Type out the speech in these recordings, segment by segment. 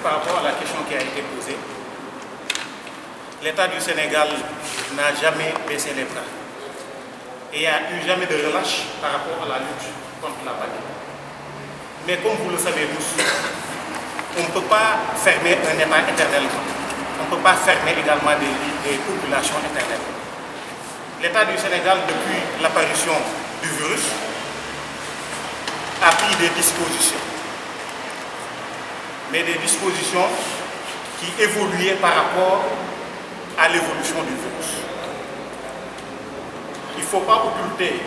par rapport à la question qui a été posée. L'État du Sénégal n'a jamais baissé les bras. Et il n'y a eu jamais de relâche par rapport à la lutte contre la pandémie. Mais comme vous le savez tous, on ne peut pas fermer un État éternellement. On ne peut pas fermer également des populations éternellement. L'État du Sénégal, depuis l'apparition du virus, a pris des dispositions. Mais des dispositions qui évoluaient par rapport à l'évolution du virus. Il ne faut pas occulter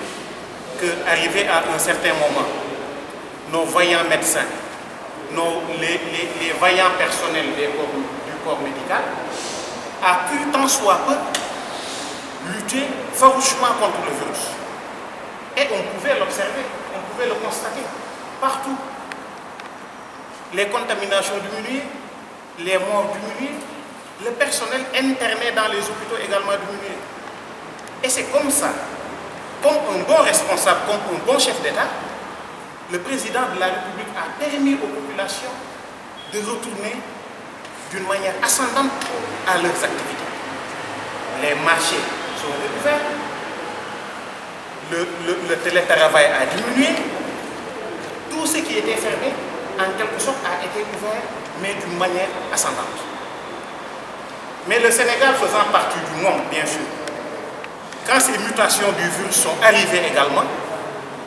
qu'arrivé à un certain moment, nos vaillants médecins, les vaillants personnels du corps médical, a pu tant soit peu lutter farouchement contre le virus. Et on pouvait l'observer, on pouvait le constater partout. Les contaminations diminuaient, les morts diminuaient, le personnel interné dans les hôpitaux également diminué. Et c'est comme ça, comme un bon responsable, comme un bon chef d'État, le président de la République a permis aux populations de retourner d'une manière ascendante à leurs activités. Les marchés sont réouverts, le télétravail a diminué, tout ce qui était fermé, en quelque sorte, a été ouvert, mais d'une manière ascendante. Mais le Sénégal faisant partie du monde, bien sûr, quand ces mutations du virus sont arrivées également,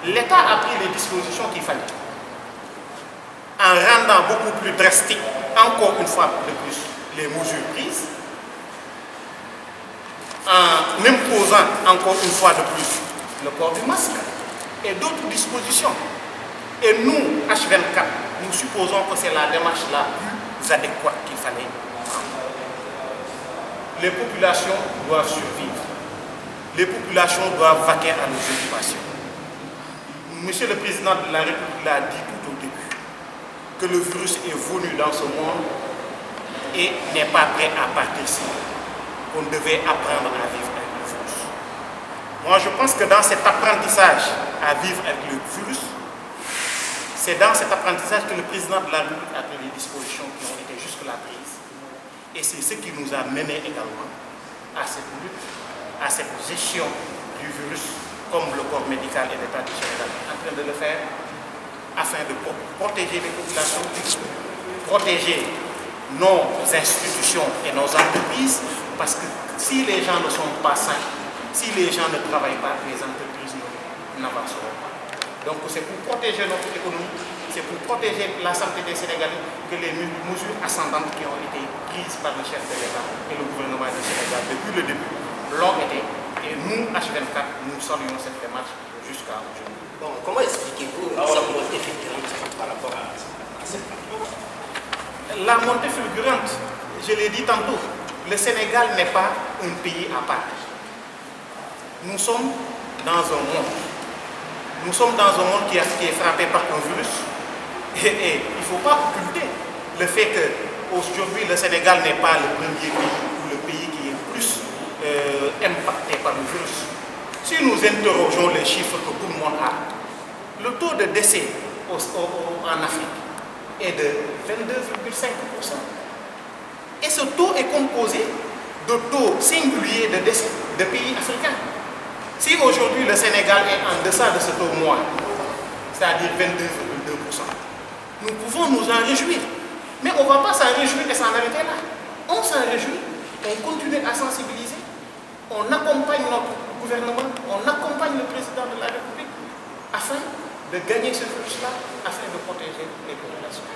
l'État a pris les dispositions qu'il fallait. En rendant beaucoup plus drastique, encore une fois de plus, les mesures prises, en imposant encore une fois de plus le port du masque et d'autres dispositions. Et nous, H24, nous supposons que c'est la démarche la plus adéquate qu'il fallait prendre. Les populations doivent survivre. Les populations doivent vaquer à nos occupations. Monsieur le Président de la République l'a dit tout au début, que le virus est venu dans ce monde et n'est pas prêt à partir ici. On devait apprendre à vivre avec le virus. Moi, je pense que dans cet apprentissage à vivre avec le virus, c'est dans cet apprentissage que le Président de la République a pris les dispositions qui ont été jusque-là prises. Et c'est ce qui nous a mené également à cette lutte, à cette gestion du virus, comme le corps médical et l'État du Sénégal en train de le faire, afin de protéger les populations, protéger nos institutions et nos entreprises, parce que si les gens ne sont pas sains, si les gens ne travaillent pas, les entreprises n'avanceront pas. Donc c'est pour protéger notre économie, c'est pour protéger la santé des Sénégalais que les mesures ascendantes qui ont été prises par le chef de l'État et le gouvernement du Sénégal depuis le début l'ont été. Et nous, H24, nous saluons cette démarche jusqu'à aujourd'hui. Bon, comment expliquez-vous sa montée fulgurante par rapport à cette plateforme? La montée fulgurante, je l'ai dit tantôt, le Sénégal n'est pas un pays à part. Nous sommes dans un monde. Nous sommes dans un monde qui est frappé par un virus. Et il ne faut pas occulter le fait qu'aujourd'hui, le Sénégal n'est pas le premier pays ou le pays qui est plus impacté par le virus. Si nous interrogeons les chiffres que tout le monde a, le taux de décès en Afrique est de 22,5%. Et ce taux est composé de taux singuliers de décès de pays africains. Si aujourd'hui le Sénégal est en deçà de ce taux moyen, c'est-à-dire 22,2%, nous pouvons nous en réjouir. Mais on ne va pas s'en réjouir et s'en arrêter là. On s'en réjouit, on continue à sensibiliser, on accompagne notre gouvernement, on accompagne le président de la République afin de gagner ce virus-là, afin de protéger les populations.